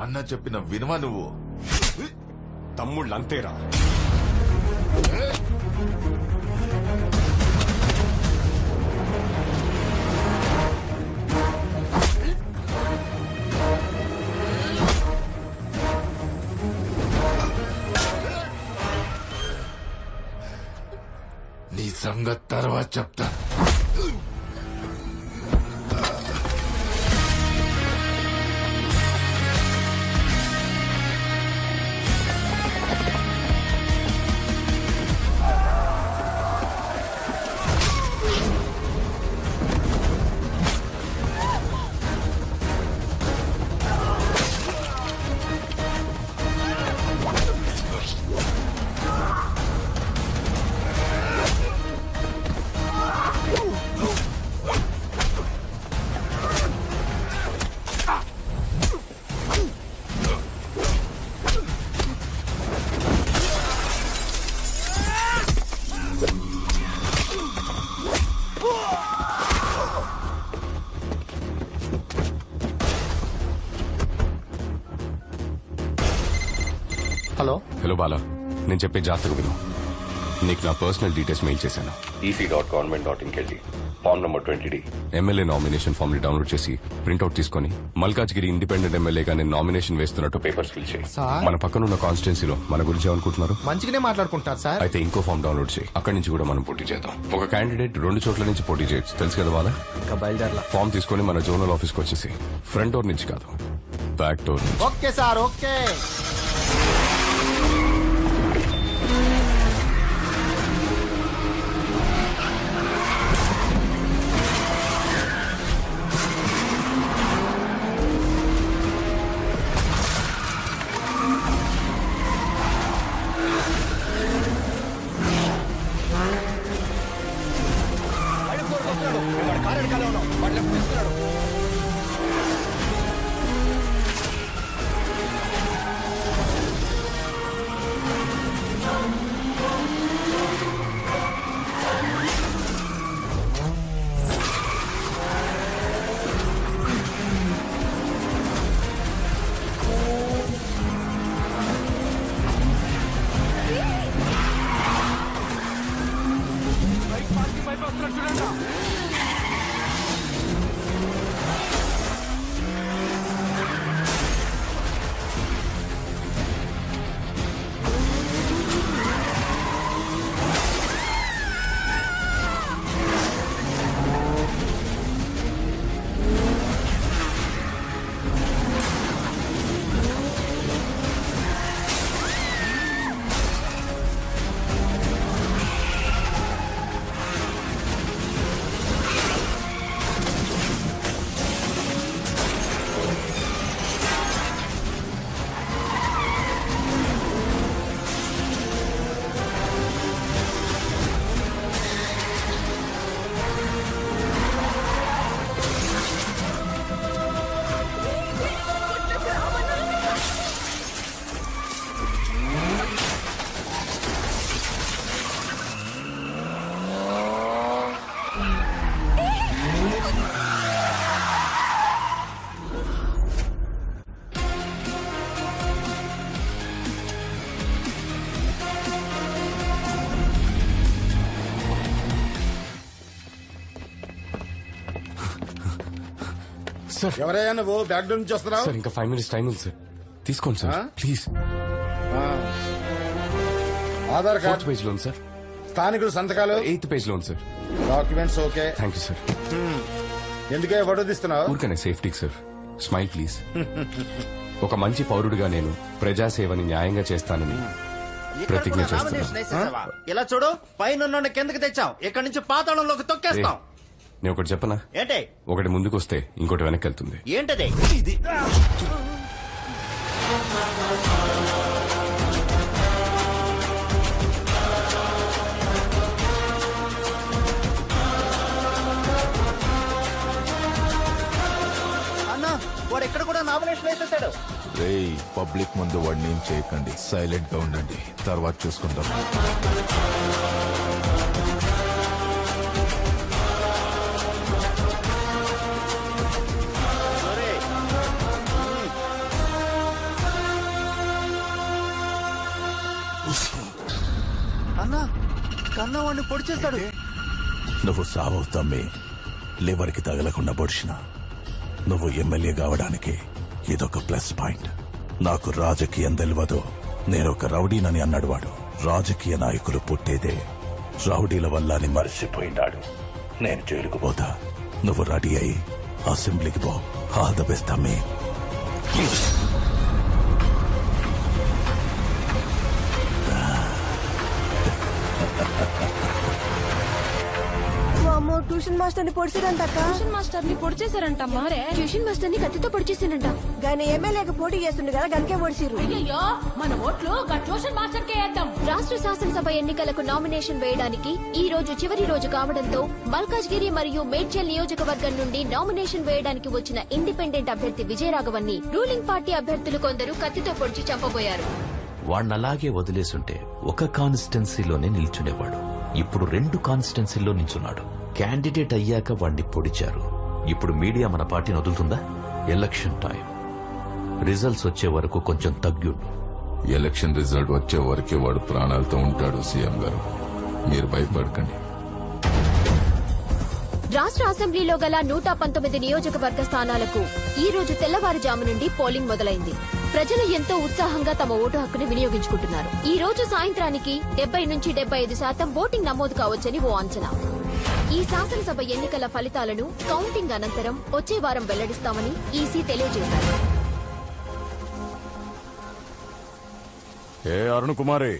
అన్న చెప్పిన వినవా నువ్వు? తమ్ముళ్ళు అంతేరా. నీ సంగతి తర్వాత చెప్తా. హలో హలో బాలా, నేను చెప్పే జాగ్రత్తగా విను. నీకు నా పర్సనల్ డీటెయిల్స్ మెయిల్ చేశాను. ec.government.in కెళ్ళి form number 20D MLA nomination form ని డౌన్లోడ్ చేసి ప్రింట్అవుట్ తీసుకుని మల్కాజ్గిరి ఇండిపెండెంట్ ఎమ్మెల్యేగా నేను నామినేషన్ వేస్తున్నట్టు పేపర్స్ ఫిల్ చేయి. మన పక్కన ఉన్న కాన్స్టిట్యున్సీలో మన గురించి ఏమనుకుంటున్నారు? మంచిగానే మాట్లాడుకుంటున్నారు సార్. అయితే ఇంకో ఫామ్ డౌన్లోడ్ చేయి. అక్కడి నుంచి కూడా మనం పోటీ చేద్దాం. ఒక క్యాండిడేట్ 2 చోట్ల నుంచి పోటీ చేయొచ్చు, తెలుసు కదా బాలా? ఇంకా బయలుదేరలా. ఫామ్ తీసుకుని మన జోనల్ ఆఫీస్కి వచ్చేసి ఫ్రంట్ డోర్ నుంచి కాదు, బ్యాక్ డోర్ నుంచి. Okay sir, okay. సార్ ఎవరయ్యా నువ్వు? బ్యాక్ డోర్ నుంచి వస్తున్నావు? సార్ ఇంకా 5 minutes టైం ఉంది సార్, తీసుకోండి sir please. Aadhaar card 4th page లో ఉంది సార్. స్థానికులు సంతకాలు 8th పేజ్ లో ఉంది sir. Documents okay. Thank you sir. ఎందుకే ఫోటో తీస్తున్నావు? ఊరికనే సేఫ్టీకి సార్. Smile please. ఒక మంచి పౌరుడిగా నేను ప్రజాసేవని న్యాయంగా చేస్తానని ప్రతిజ్ఞ చేస్తున్నాను. ఇలా చూడు, పైన కిందకి తెచ్చాం, ఇక్కడి నుంచి పాతాళంలోకి తొక్కేస్తాం. నేను ఒకటి చెప్పనా? ఏంటి? ఒకటి ముందుకు వస్తే ఇంకోటి వెనక్కి వెళ్తుంది. ఏంటది? ఇది అన్నా, వాడు ఎక్కడ కూడా నామినేషన్ వేసేసాడు. రేయ్, పబ్లిక్ ముందు వాడిని ఏం చేయకండి, సైలెంట్ గా ఉండండి, తర్వాత చూసుకుందాం. వాడిని పొడి చేశాడు. నువ్వు సావవు తమ్మి. లివర్ కి తగలకుండా పొడిచిన నువ్వు ఎమ్మెల్యే కావడానికి ఇదొక ప్లస్ పాయింట్. నాకు రాజకీయం తెలియదు, నేనొక రౌడీనని అన్నాడు వాడు. రాజకీయ నాయకులు పుట్టేదే రౌడీల వల్ల అని మర్చిపోయినాడు. నేను జైలుకు పోతా, నువ్వు రెడీ అయి అసెంబ్లీకి పో. ఆల్ ద బెస్ట్ తమ్మి. ట్యూషన్ మాస్టర్ ని పొడిచారంట. ట్యూషన్ మాస్టర్ ని పొడి చేశారంటమ్మా. ట్యూషన్ మాస్టర్ ని కత్తితో పొడిచేసానంట. గానీ ఎమ్మెల్యేకి పోటీ చేస్తుండే కదా, గనికే పొడిచిరు. అయ్యో, మన ఓట్లు ట్యూషన్ మాస్టర్ కే వేద్దాం. రాష్ట్ర శాసనసభ ఎన్నికలకు నామినేషన్ వేయడానికి ఈ రోజు చివరి రోజు కావడంతో మల్కాజ్గిరి మరియు మేడ్చల్ నియోజకవర్గం నుండి నామినేషన్ వేయడానికి వచ్చిన ఇండిపెండెంట్ అభ్యర్థి విజయరాఘవన్ ని రూలింగ్ పార్టీ అభ్యర్థులు కొందరు కత్తితో పొడిచి చంపబోయారు. వాణ్ణలాగే వదిలేసుంటే ఒక కాన్స్టిట్యున్సీలోనే నిల్చునేవాడు. ఇప్పుడు 2 కాన్స్టిట్యున్సీల్లో నిల్చున్నాడు. క్యాండిడేట్ అయ్యాక వాణ్ణి పొడిచారు. ఇప్పుడు మీడియా మన పార్టీని వదులుతుందా? ఎలక్షన్ టైం, రిజల్ట్స్ వచ్చే వరకు కొంచెం తగ్గుండు. ఎలక్షన్ రిజల్ట్ వచ్చే వరకే వాడు ప్రాణాలతో ఉంటాడు. సీఎం గారు, మీరు భయపడకండి. రాష్ట్ర అసెంబ్లీలో గల 119 నియోజకవర్గ స్థానాలకు ఈ రోజు తెల్లవారుజాము నుండి పోలింగ్ మొదలైంది. ప్రజలు ఎంతో ఉత్సాహంగా తమ ఓటు హక్కును వినియోగించుకుంటున్నారు. ఈ రోజు సాయంత్రానికి 70 నుంచి 75% ఓటింగ్ నమోదు కావచ్చని ఓ అంచనా. ఈ శాసనసభ ఎన్నికల ఫలితాలను కౌంటింగ్ అనంతరం వచ్చే వారం వెల్లడిస్తామని ఈసీ తెలియజేశారు. ఏ అరుణ్ కుమారి,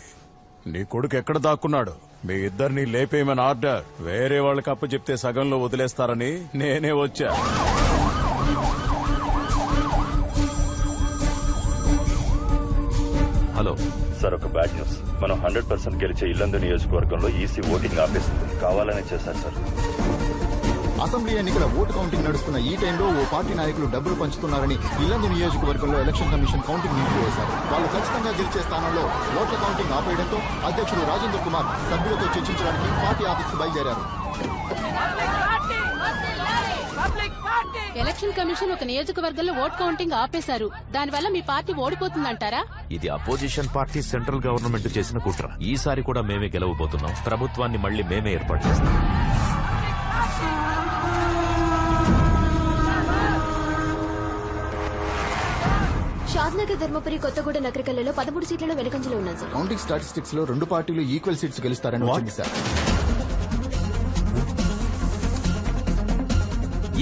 నీ కొడుకు ఎక్కడ దాక్కున్నాడు? మీ ఇద్దరిని లేపేయమని ఆర్డర్. వేరే వాళ్ళకి అప్పు చెప్తే సగంలో వదిలేస్తారని నేనే వచ్చా. హలో సార్, ఒక బ్యాడ్ న్యూస్. మనం 100% గెలిచే ఇల్లందు నియోజకవర్గంలో ఈసీ ఓటింగ్ ఆపేస్తుంది. కావాలనే చేశారు సార్. అసెంబ్లీ ఎన్నికల ఓటు కౌంటింగ్ నడుస్తున్న ఈ టైంలో ఓ పార్టీ నాయకులు డబ్బులు పంచుతున్నారని ఇల్లందు నియోజకవర్గంలో ఎలక్షన్ కమిషన్ కౌంటింగ్ నిలిపివేశారు. వాళ్ళు ఖచ్చితంగా గెలిచే స్థానంలో ఓట్ల కౌంటింగ్ ఆపేయడంతో అధ్యక్షుడు రాజేంద్ర కుమార్ సభ్యులతో చర్చించడానికి పార్టీ ఆఫీస్కు బయలుదేరారు. ఎలక్షన్ కమిషన్ ఒక నియోజకవర్గంలో ఓట్ కౌంటింగ్ ఆపేశారు. దానివల్ల మీ పార్టీ ఓడిపోతుందంటారా? ఇది అపోజిషన్ పార్టీ సెంట్రల్ గవర్నమెంట్ చేసిన కుట్ర. ఈసారి కూడా మేమే గెలవబోతున్నాం. ప్రభుత్వాన్ని మళ్లీ మేమే ఏర్పాటు చేస్తాం. షాద్నగర్, ధర్మపురి, కొత్తగూడ, నగరికల్లలో 13 సీట్లలో వెనుకంజలో ఉన్నాయి సార్. కౌంటింగ్ స్టాటిస్టిక్స్ లో 2 పార్టీలు ఈక్వల్ సీట్స్ గెలుస్తారని వచ్చింది సార్.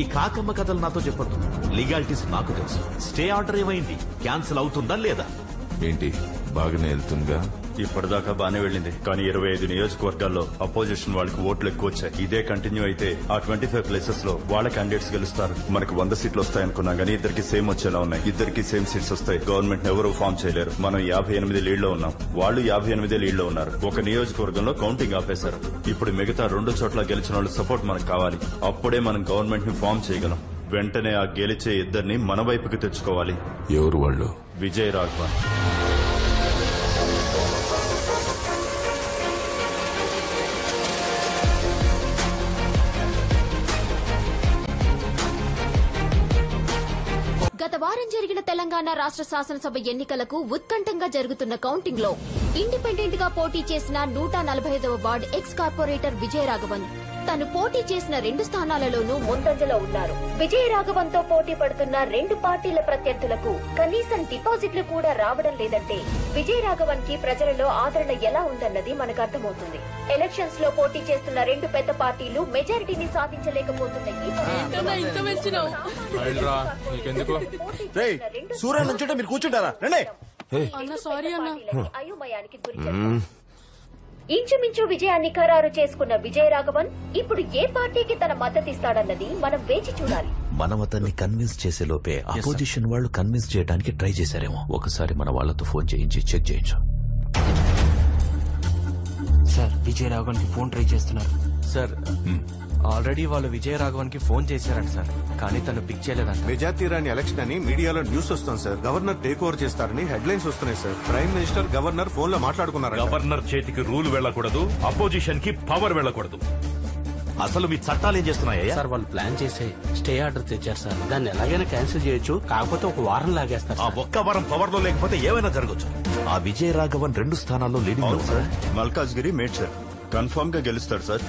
ఈ కాకమ్మ కథలు నాతో చెప్పొద్దు. లీగాలిటీస్ నాకు తెలుసు. స్టే ఆర్డర్ ఏమైంది? క్యాన్సిల్ అవుతుందా లేదా? ఏంటి, బాగానే వెళ్తుందిగా? ఇప్పటిదాకా బానే వెళ్ళింది, కానీ 25 నియోజకవర్గాల్లో అపోజిషన్ వాళ్ళకి ఓట్లు ఎక్కువ వచ్చాయి. ఇదే కంటిన్యూ అయితే ఆ 25 ప్లేసెస్ లో వాళ్ళ క్యాండిడేట్స్ గెలుస్తారు. మనకు 100 సీట్లు వస్తాయనుకున్నాం, కానీ ఇద్దరికి సేమ్ వచ్చేలా ఉన్నాయి. ఇద్దరికి సేమ్ సీట్స్ వస్తాయి. గవర్నమెంట్ ఎవరూ ఫామ్ చేయలేరు. మనం 58 లీడ్ లో ఉన్నాం, వాళ్ళు 58 లీడ్ లో ఉన్నారు. ఒక నియోజకవర్గంలో కౌంటింగ్ ఆపేశారు. ఇప్పుడు మిగతా 2 చోట్ల గెలిచిన వాళ్ళ సపోర్ట్ మనకు కావాలి. అప్పుడే మనం గవర్నమెంట్ ని ఫామ్ చేయగలం. వెంటనే ఆ గెలిచే ఇద్దరిని మన వైపుకి తెచ్చుకోవాలి. ఎవరు వాళ్ళు? విజయ్ రాఘవన్. గత వారం జరిగిన తెలంగాణ రాష్ట్ర శాసనసభ ఎన్నికలకు ఉత్కంఠంగా జరుగుతున్న కౌంటింగ్ లో ఇండిపెండెంట్ గా పోటీ చేసిన 145వ వార్డు ఎక్స్ కార్పొరేటర్ విజయరాఘవన్ తను పోటీ చేసిన 2 స్థానాలలోనూ ముందంజలో ఉన్నారు. విజయరాఘవన్ తో పోటీ పడుతున్న 2 పార్టీల ప్రత్యర్థులకు కనీసం డిపాజిట్లు కూడా రావడం లేదంటే విజయరాఘవన్ కి ప్రజలలో ఆదరణ ఎలా ఉందన్నది మనకు అర్థమవుతుంది. ఎలక్షన్స్ లో పోటీ చేస్తున్న 2 పెద్ద పార్టీలు మెజారిటీని సాధించలేకపోతున్నాయి. సూర్య నుంచుంటే మీరు కూర్చుంటారా? అయోమయానికి గురి. ఇంచుమించు విజయాన్ని ఖరారు చేసుకున్న విజయరాఘవన్ ఇప్పుడు ఏ పార్టీకి తన మద్దతిస్తాడన్నది మనం వేచి చూడాలి. మనం అతన్ని కన్విన్స్ చేసే లోపే అపోజిషన్ వాళ్ళు కన్విన్స్ చేయడానికి ట్రై చేశారేమో. ఒకసారి మన వాళ్లతో ఫోన్ చేయించి చెక్ చేయించు. సార్, విజయరాఘవన్ కి ఫోన్ ట్రై చేస్తున్నారు సార్. ఆల్రెడీ వాళ్ళు విజయరాఘవన్ కి ఫోన్ చేశారంట సార్, కానీ తను పిక్ చేయలేదంట. మెజార్టీ రాని ఎలక్షన్ అని మీడియాలో న్యూస్ వస్తుంది సార్. గవర్నర్ టేక్ ఓవర్ చేస్తారని హెడ్లైన్స్ వస్తున్నాయి sir. Prime minister governor phone లో మాట్లాడుకున్నారు. గవర్నర్ చేతికి రూల్ వెళ్లకూడదు, అపోజిషన్ కి పవర్ వెళ్లకూడదు. అసలు మీ చట్టాలు ఏం చేస్తున్నాయా సార్? వాళ్ళు ప్లాన్ చేసి స్టే ఆర్డర్ తెచ్చారు సార్. దాన్ని ఎలాగైనా క్యాన్సిల్ చేయొచ్చు, కాకపోతే ఒక వారం లాగేస్తారు. ఆ ఒక్క వారం పవర్ లో లేకపోతే ఏమైనా జరగచ్చు. ఆ విజయరాఘవన్ 2 స్థానాల్లో లీడింగ్ లో సార్. మల్కాజ్గిరి, మేడ్చల్ కన్ఫర్మ్ గా గెలుస్తాడు సార్.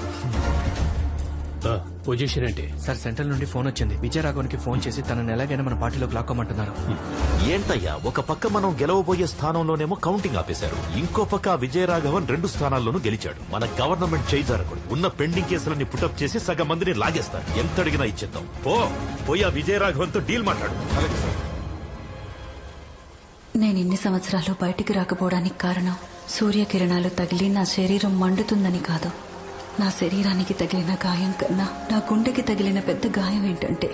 పొజిషన్ ఏంటి సార్? సెంట్రల్ నుండి ఫోన్ వచ్చింది. విజయరాఘవన్కి ఫోన్ చేసి తనని ఎలాగైనా మన పార్టీలోకి లాక్కోమంటున్నారు. ఏంటయ్యా, ఒక పక్క మనం గెలవబోయే స్థానంలోనేమో కౌంటింగ్ ఆపేశారు, ఇంకో పక్క విజయరాఘవన్ 2 స్థానాల్లోనూ గెలిచాడు. మన గవర్నమెంట్ చేజారకూడదు. ఉన్న పెండింగ్ కేసులన్నీ పుటప్ చేసి సగం మందిని లాగేస్తారు. ఎంత అడిగినా ఇచ్చేద్దాం. పోయి ఆ విజయరాఘవన్ తో డీల్ మాట్లాడు. నేను ఇన్ని సంవత్సరాలు బయటికి రాకపోవడానికి కారణం సూర్యకిరణాలు తగిలి నా శరీరం మండుతుందని కాదు. నా శరీరానికి తగిలిన గాయం కన్నా నా గుండెకి తగిలిన పెద్ద గాయం ఏంటంటే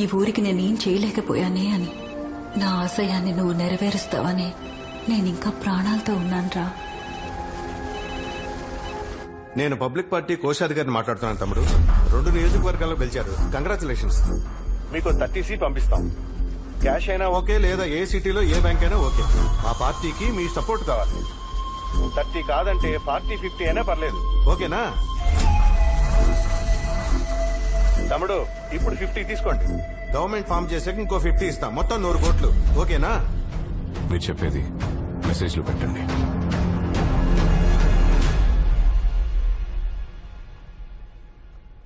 ఈ ఊరికి నేనేం చేయలేకపోయానే అని. నా ఆశయాన్ని నువ్వు నెరవేరుస్తావని నేనింకా ప్రాణాలతో ఉన్నాన్రా. నేను పబ్లిక్ పార్టీ కోశాధికారిని మాట్లాడుతున్నాను తమ్ముడు. 2 నియోజకవర్గాల్లో గెలిచారు. కంగ్రాచులేషన్స్. మీకు 30 సీట్ పంపిస్తాం. క్యాష్ అయినా ఓకే, లేదా ఏ సిటీలో ఏ బ్యాంక్ అయినా ఓకే. మా పార్టీకి మీ సపోర్ట్ కావాలి. 30 కాదంటే 40-50 అయినా పర్లేదు. ఓకేనా తమ్ముడు? ఇప్పుడు 50 తీసుకోండి. గవర్నమెంట్ ఫామ్ చేసాక ఇంకో 50 ఇస్తాం. మొత్తం 100 కోట్లు. ఓకేనా? మీరు చెప్పేది మెసేజ్ లో పెట్టండి.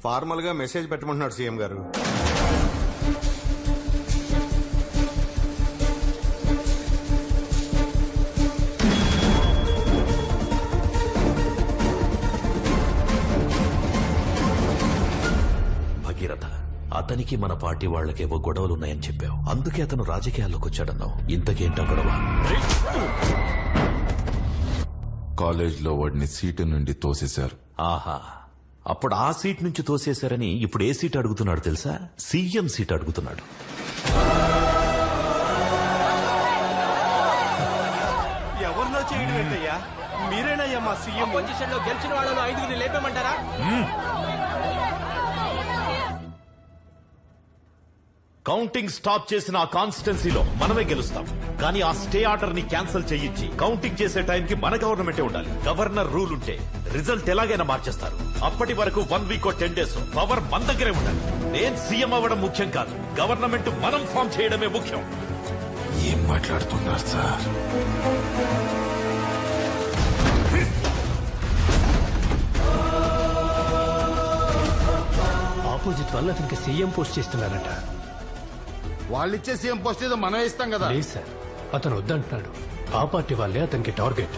ఫార్మల్ గా మెసేజ్ పెట్టమంటున్నాడు సీఎం గారు. అతనికి మన పార్టీ వాళ్లకేవో గొడవలున్నాయని చెప్పావు, అందుకే అతను రాజకీయాల్లోకి వచ్చాడన్నావు. ఇంతకేంటా గొడవ? కాలేజ్లో వాడిని సీటు నుండి తోసేశారు. ఆహా, అప్పుడు ఆ సీట్ నుంచి తోసేశారని ఇప్పుడు ఏ సీట్ అడుగుతున్నాడు తెలుసా? సీఎం సీట్ అడుగుతున్నాడు. ఎవరిలో చేయడం ఏంటయ్యా? మీరేనయ్యా మా సీఎం. పొజిషన్ లో గెలిచిన వాళ్ళలో 5 లేపేమంటారా? కౌంటింగ్ స్టాప్ చేసిన ఆ కాన్స్టిట్యున్సీలో మనమే గెలుస్తాం. కానీ ఆ స్టే ఆర్డర్ ని క్యాన్సిల్ చేయించి కౌంటింగ్ చేసే టైంకి మన గవర్నమెంటే ఉండాలి. గవర్నర్ రూల్ ఉంటే రిజల్ట్ ఎలాగైనా మార్చేస్తారు. అప్పటి వరకు 1 వీక్ 10 డేస్ పవర్ మన దగ్గరే ఉండాలి. నేను సీఎం అవ్వడం ముఖ్యం కాదు, గవర్నమెంట్ మనం ఫామ్ చేయడమే ముఖ్యం. ఏం మాట్లాడుతున్నారు సార్? ఆపోజిట్ వాళ్ళు అతనికి సీఎం పోస్ట్ చేస్తున్నారట. వాళ్ళిచ్చే సీఎం పోస్ట్ ఏదో మనం ఇస్తాం కదా. లేదు సార్, అతను వద్దంటున్నాడు. ఆ పార్టీ వాళ్ళే అతనికి టార్గెట్.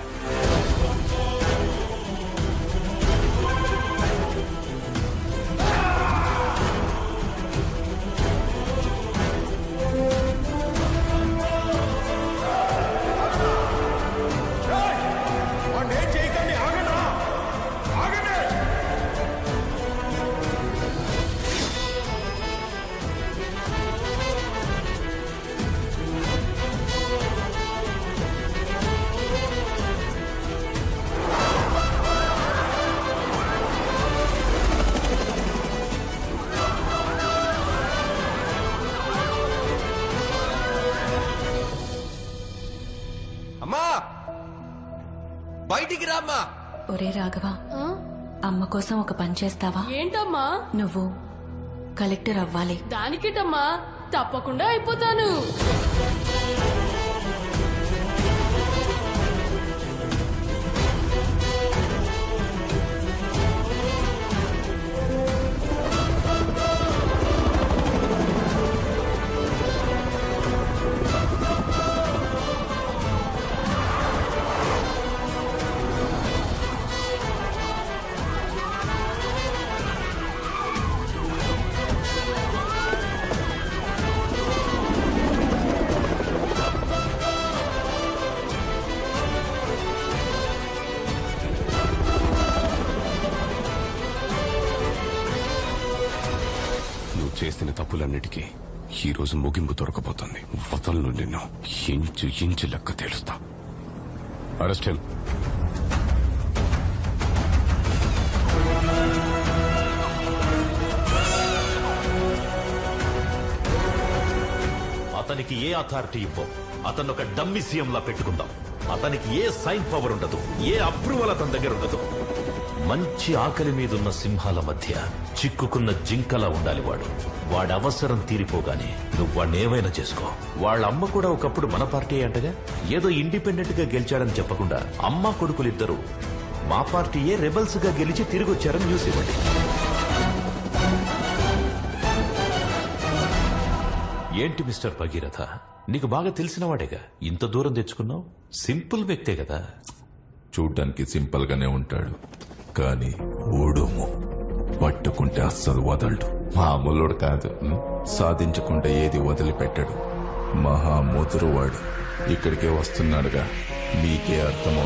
బయటికి రామ్మా. ఒరే రాఘవ, అమ్మ కోసం ఒక పని చేస్తావా? ఏంటమ్మా? నువ్వు కలెక్టర్ అవ్వాలి. దానికేటమ్మా, తప్పకుండా అయిపోతాను. చేసిన తప్పులన్నిటికీ ఈ రోజు ముగింపు దొరకబోతుంది. వదలను నిన్ను. ఇంచు ఇంచు లెక్క తేలుస్తా. Arrest him. అతనికి ఏ అథారిటీ ఇవ్వం. అతను ఒక డమ్మీ సీఎం లా పెట్టుకుందాం. అతనికి ఏ సైన్ పవర్ ఉండదు, ఏ అప్రూవల్ అతని దగ్గర ఉండదు. మంచి ఆకలి మీదున్న సింహాల మధ్య చిక్కుకున్న జింకలా ఉండాలి వాడు. వాడి అవసరం తీరిపోగానే నువ్వు వాడిని ఏమైనా చేసుకో. వాళ్ళ అమ్మ కూడా ఒకప్పుడు మన పార్టీ అంటగా. ఏదో ఇండిపెండెంట్ గా గెలిచాడని చెప్పకుండా అమ్మ కొడుకులిద్దరూ మా పార్టీయే రెబల్స్ గా గెలిచి తిరిగి వచ్చారని న్యూస్ ఇవ్వండి. ఏంటి మిస్టర్ భగీరథ, నీకు బాగా తెలిసినవాడేగా, ఇంత దూరం తెచ్చుకున్నావు? సింపుల్ వ్యక్తే కదా. చూడ్డానికి సింపుల్ గానే ఉంటాడు, కానీ ఓడుము పట్టుకుంటే అస్సలు వదలడు. మామూలుడు కాదు, సాధించుకుంటే ఏది వదిలిపెట్టాడు. మహా ముదురువాడు. ఇక్కడికే వస్తున్నాడుగా, మీకే అర్థమవుతుంది.